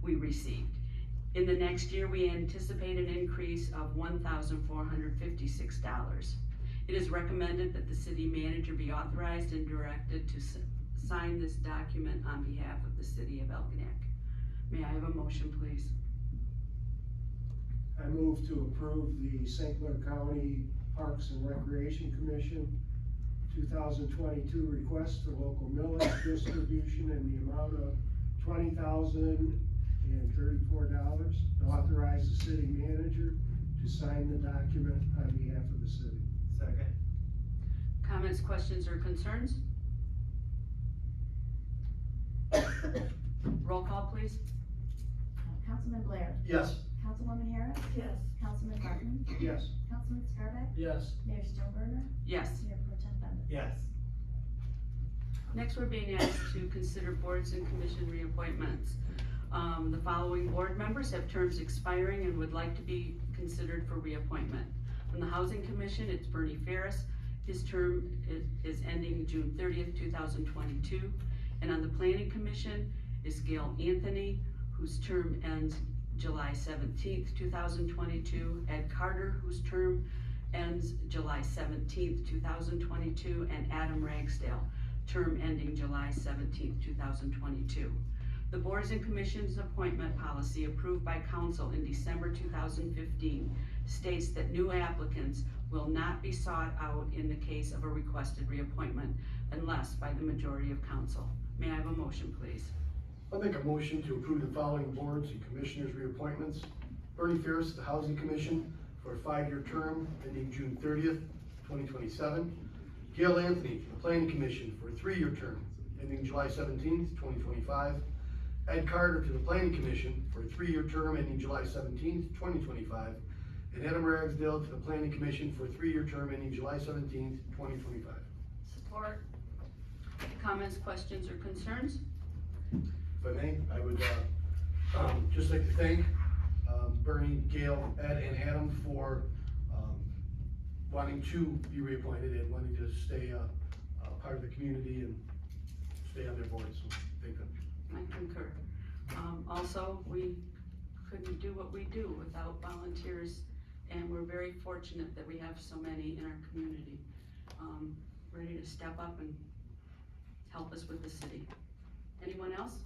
we received. In the next year, we anticipate an increase of $1,456. It is recommended that the city manager be authorized and directed to sign this document on behalf of the city of Algonac. May I have a motion, please? I move to approve the St. Clair County Parks and Recreation Commission 2022 request for local millage distribution in the amount of $20,034 to authorize the city manager to sign the document on behalf of the city. Second. Comments, questions, or concerns? Roll call, please. Councilman Blair, Yes. Councilwoman Harris. Yes. Councilman Martin, Yes. Councilman Scarback, Yes. Mayor Stelper, Yes. Mayor Pro Tem Bembas. Yes. Next, we're being asked to consider boards and commission reappointments. The following board members have terms expiring and would like to be considered for reappointment. On the Housing Commission, it's Bernie Ferris. His term is ending June 30th, 2022. And on the Planning Commission is Gail Anthony, whose term ends July 17th, 2022. Ed Carter, whose term ends July 17th, 2022. And Adam Ragsdale, term ending July 17th, 2022. The boards and commissions appointment policy approved by council in December 2015 states that new applicants will not be sought out in the case of a requested reappointment unless by the majority of council. May I have a motion, please? I'll make a motion to approve the following boards and commissioners reappointments. Bernie Ferris, the Housing Commission, for a 5-year term ending June 30th, 2027. Gail Anthony, to the Planning Commission, for a 3-year term ending July 17th, 2025. Ed Carter, to the Planning Commission, for a 3-year term ending July 17th, 2025. And Adam Ragsdale, to the Planning Commission, for a 3-year term ending July 17th, 2025. Support. Comments, questions, or concerns? If I may, I would, just like to thank, Bernie, Gail, Ed, and Adam for, wanting to be reappointed and wanting to stay, part of the community and stay on their board, so thank them. I concur. Also, we couldn't do what we do without volunteers, and we're very fortunate that we have so many in our community, ready to step up and help us with the city. Anyone else?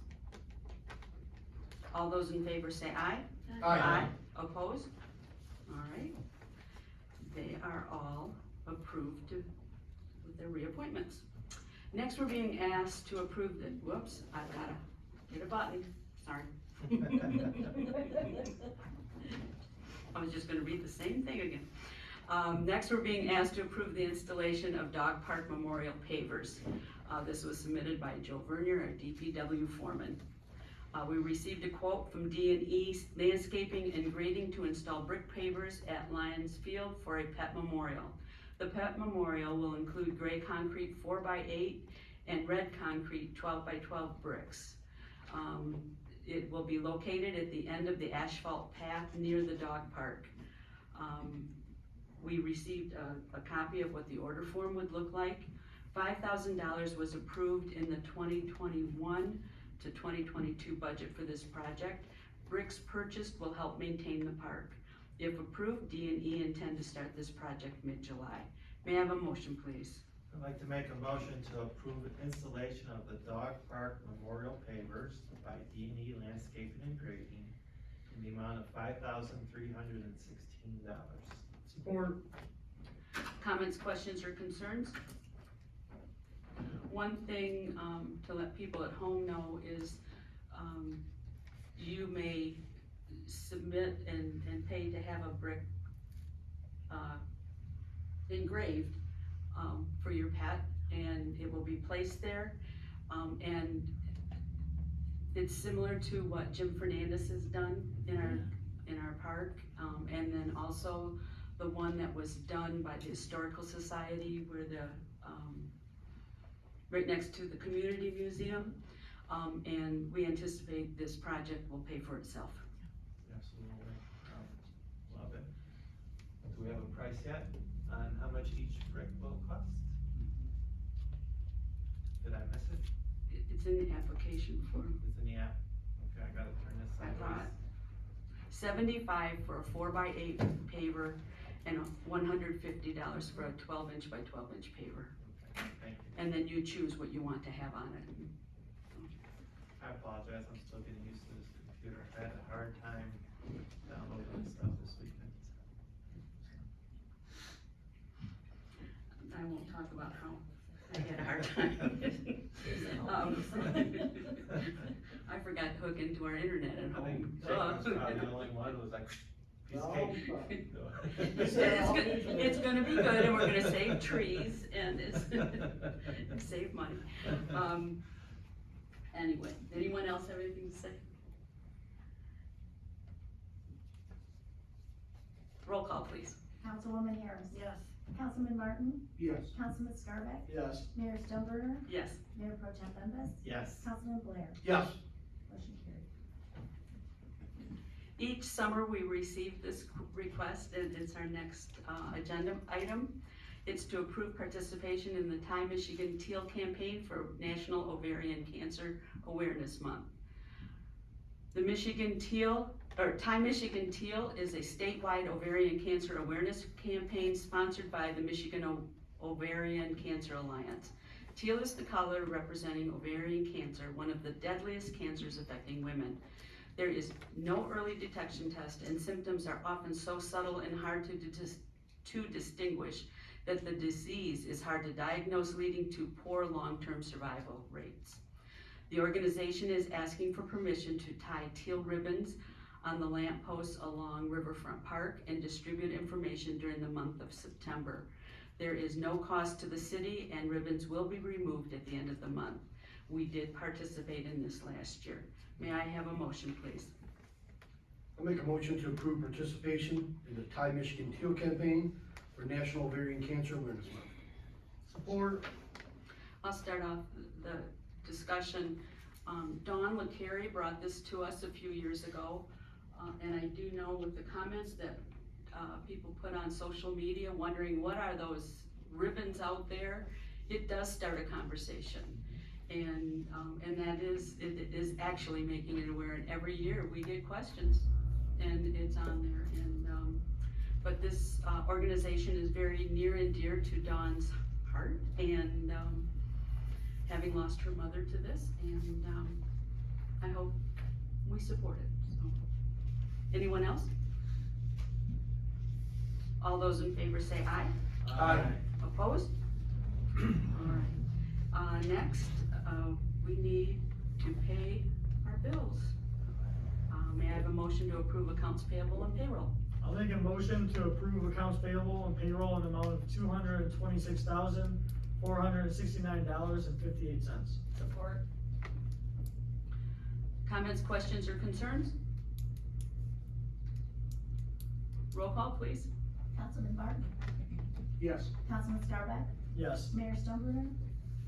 All those in favor say aye. Opposed? All right. They are all approved with their reappointments. Next, we're being asked to approve the, whoops, I've gotta hit a button, sorry. I was just gonna read the same thing again. Next, we're being asked to approve the installation of Dog Park Memorial pavers. This was submitted by Joe Vernier, our DPW foreman. We received a quote from D&E Landscaping and Grading to install brick pavers at Lions Field for a pet memorial. The pet memorial will include gray concrete 4x8 and red concrete 12x12 bricks. It will be located at the end of the asphalt path near the dog park. We received a copy of what the order form would look like. $5,000 was approved in the 2021 to 2022 budget for this project. Bricks purchased will help maintain the park. If approved, D&E intend to start this project mid-July. May I have a motion, please? I'd like to make a motion to approve the installation of the Dog Park Memorial pavers by D&E Landscaping and Grading in the amount of $5,316. Support. Comments, questions, or concerns? One thing to let people at home know is you may submit and pay to have a brick engraved for your pet, and it will be placed there. And it's similar to what Jim Fernandez has done in our park, and then also the one that was done by the Historical Society where the right next to the Community Museum, and we anticipate this project will pay for itself. Absolutely. Love it. Do we have a price yet on how much each brick will cost? Did I miss it? It's in the application form. It's in the app? Okay, I gotta turn this I sideways. thought $75 for a 4x8 paver and $150 for a 12-inch by 12-inch paver. Okay, thank you. And then you choose what you want to have on it. I apologize, I'm still getting used to this computer. I had a hard time downloading this stuff this weekend. I won't talk about how I had a hard time. I forgot to hook into our internet at I think home. Jake was probably the only one who was like, piece of cake. It's gonna be good, and we're gonna save trees, and it's save money. Anyway, anyone else have anything to say? Roll call, please. Councilwoman Harris. Yes. Councilman Martin. Yes. Councilman Scarbeck. Yes. Mayor Stonebrenner. Yes. Mayor Pro Tem Bembas. Yes. Councilman Blair. Yes. Motion carried. Each summer, we receive this request, and it's our next agenda item. It's to approve participation in the Time Michigan Teal campaign for National Ovarian Cancer Awareness Month. The Time Michigan Teal is a statewide ovarian cancer awareness campaign sponsored by the Michigan Ovarian Cancer Alliance. Teal is the color representing ovarian cancer, one of the deadliest cancers affecting women. There is no early detection test, and symptoms are often so subtle and hard to distinguish that the disease is hard to diagnose, leading to poor long-term survival rates. The organization is asking for permission to tie teal ribbons on the lampposts along Riverfront Park and distribute information during the month of September. There is no cost to the city, and ribbons will be removed at the end of the month. We did participate in this last year. May I have a motion, please? I'll make a motion to approve participation in the Time Michigan Teal campaign for National Ovarian Cancer Awareness Month. Support. I'll start off the discussion. Dawn LeCarry brought this to us a few years ago, and I do know with the comments that people put on social media wondering what are those ribbons out there, it does start a conversation. And that is, it is actually making it aware, and every year we get questions, and it's on there, and, but this, organization is very near and dear to Dawn's heart, and, having lost her mother to this, and, I hope we support it, so. Anyone else? All those in favor say aye. Aye. Opposed? Alright, next, we need to pay our bills. May I have a motion to approve accounts payable and payroll? I'll make a motion to approve accounts payable and payroll in the amount of $226,469.58. Support. Comments, questions, or concerns? Roll call, please. Councilman Barton? Yes. Councilman Scarback? Yes. Mayor Stoneburner?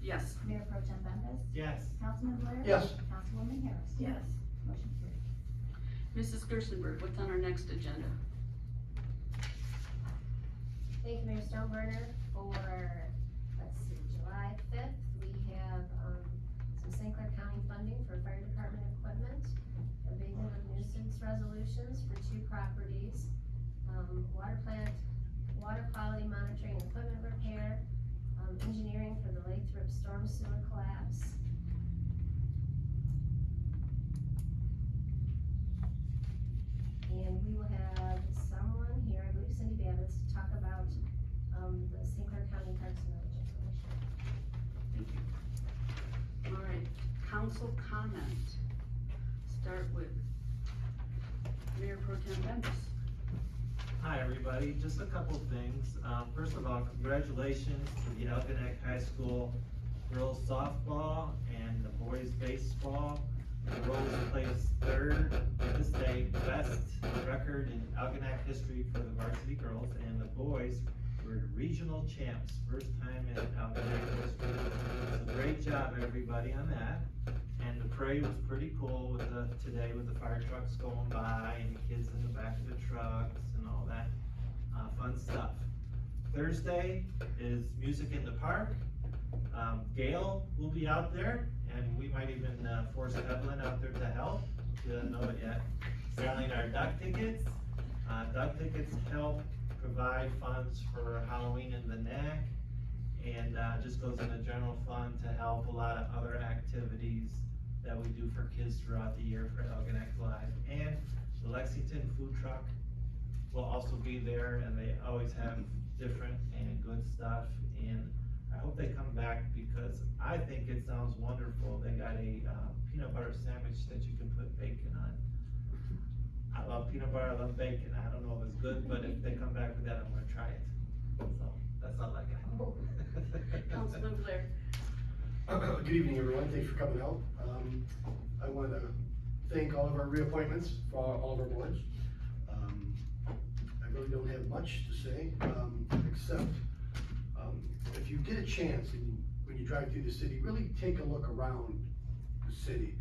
Yes. Mayor Pro Tem Bembas? Yes. Councilman Blair? Yes. Councilwoman Harris? Yes. Motion carried. Mrs. Gerstenberg, what's on our next agenda? Thank you, Mayor Stoneburner, for, let's see, July 5th, we have, some St. Clair County funding for fire department equipment, abatement of nuisance resolutions for 2 properties, water plant, water quality monitoring and equipment repair, engineering for the Lathrop storm sewer collapse. And we will have someone here, I believe Cindy Babbitt, to talk about, the St. Clair County Parks and Village information. Thank you. All right, council comment. Start with Mayor Pro Tem Bembas. Hi, everybody. Just a couple things. First of all, congratulations to the Algonac High School girls softball and the boys baseball. The girls placed 3rd in the state, best record in Algonac history for the varsity girls, and the boys were regional champs, first time in Algonac history. So great job, everybody, on that. And the parade was pretty cool with today with the fire trucks going by and the kids in the back of the trucks and all that, fun stuff. Thursday is Music in the Park. Gail will be out there, and we might even, force Evelyn out there to help, she doesn't know it yet, selling our duck tickets. Duck tickets help provide funds for Halloween in the Neck, and, just goes in the general fund to help a lot of other activities that we do for kids throughout the year for Algonac Live. And the Lexington food truck will also be there, and they always have different and good stuff, and I hope they come back because I think it sounds wonderful. They got a peanut butter sandwich that you can put bacon on. I love peanut butter, I love bacon. I don't know if it's good, but if they come back with that, I'm gonna try it. So, that's all I got. Councilman Blair. Good evening, everyone. Thanks for coming out. I want to thank all of our reappointments for all of our boards. I really don't have much to say, except if you get a chance and when you drive through the city, really take a look around the city.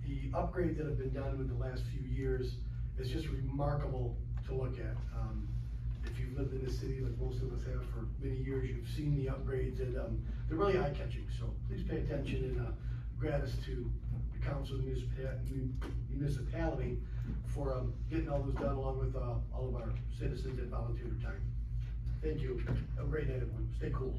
The upgrades that have been done with the last few years is just remarkable to look at. If you've lived in the city like most of us have for many years, you've seen the upgrades, and they're really eye-catching. So please pay attention, and gratis to the council and municipality for getting all those done, along with all of our citizens that volunteer their time. Thank you. Have a great night, everyone. Stay cool.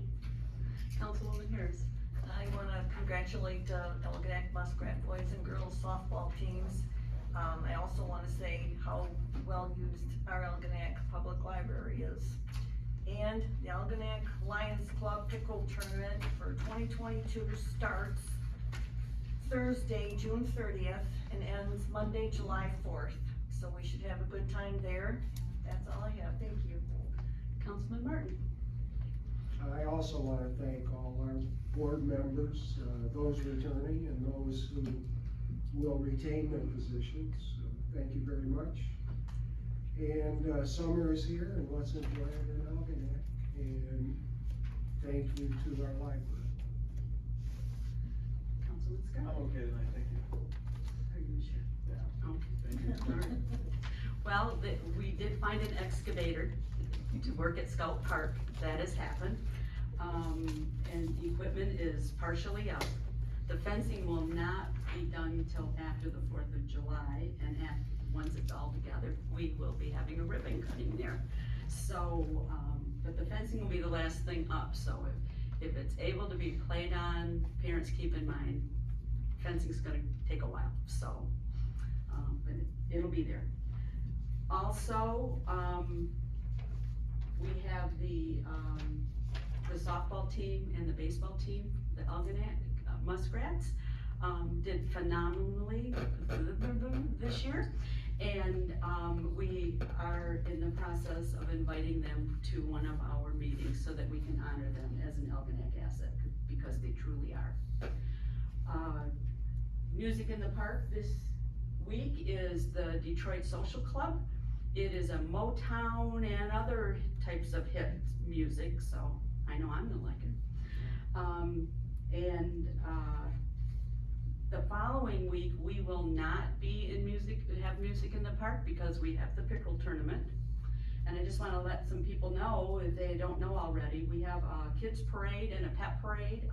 Councilwoman Harris. I wanna congratulate Algonac Muskrat boys and girls softball teams. I also wanna say how well-used our Algonac Public Library is. And the Algonac Lions Club Pickle Tournament for 2022 starts Thursday, June 30th, and ends Monday, July 4th. So we should have a good time there. That's all I have, thank you. Councilman Martin. I also want to thank all our board members, those returning and those who will retain their positions. So thank you very much. And summer is here, and let's enjoy it in Algonac. And thank you to our library. Councilman Scott. I'm okay tonight, thank you. Are you sure? Yeah. Oh. All right. Well, we did find an excavator to work at Scout Park. That has happened. And equipment is partially out. The fencing will not be done till after the 4th of July, and once it's all together, we will be having a ribbon cutting there. So, but the fencing will be the last thing up, so if it's able to be played on, parents keep in mind, fencing's gonna take a while, so, but it'll be there. Also, we have the softball team and the baseball team, the Algonac Muskrats, did phenomenally this year. And, we are in the process of inviting them to one of our meetings so that we can honor them as an Algonac asset, because they truly are. Music in the Park this week is the Detroit Social Club. It is a Motown and other types of hit music, so I know I'm gonna like it. The following week, we will not be have music in the park because we have the pickerel tournament. And I just wanna let some people know, if they don't know already, we have a kids parade and a pet parade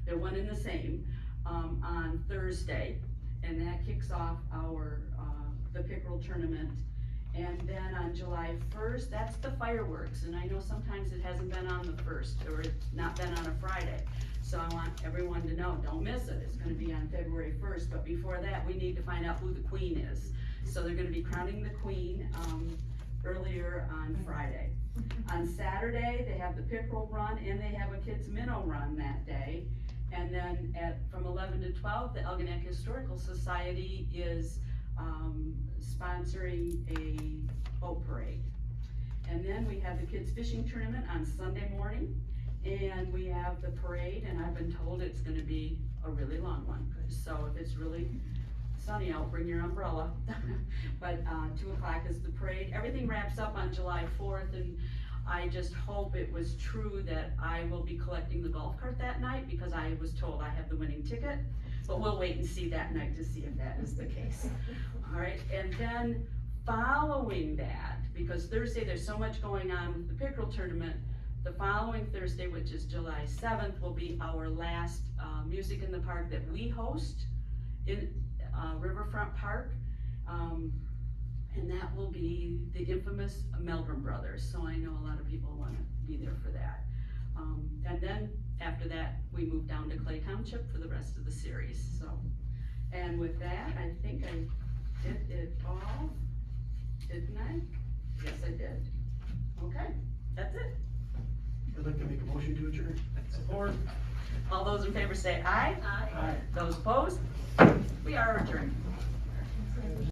they're one and the same, on Thursday. And that kicks off the pickerel tournament. And then on July 1st, that's the fireworks, and I know sometimes it hasn't been on the 1st, or it's not been on a Friday. So I want everyone to know, don't miss it, it's gonna be on February 1st, but before that, we need to find out who the queen is. So they're gonna be crowning the queen, earlier on Friday. On Saturday, they have the pickerel run, and they have a kids minnow run that day. And then from 11 to 12, the Algonac Historical Society is, sponsoring a boat parade. And then we have the kids fishing tournament on Sunday morning, and we have the parade, and I've been told it's gonna be a really long one. So if it's really sunny out, bring your umbrella. But 2 o'clock is the parade. Everything wraps up on July 4th, and I just hope it was true that I will be collecting the golf cart that night, because I was told I have the winning ticket. But we'll wait and see that night to see if that is the case. All right, and then following that, because Thursday there's so much going on with the pickerel tournament, the following Thursday, which is July 7th, will be our last Music in the Park that we host in Riverfront Park. And that will be the infamous Meldrum Brothers, so I know a lot of people wanna be there for that. And then after that, we move down to Clay Township for the rest of the series, so. And with that, I think I did it all, didn't I? Yes, I did. Okay, that's it. I'd like to make a motion to adjourn. Support. All those in favor say aye. Aye. Those opposed? We are adjourned.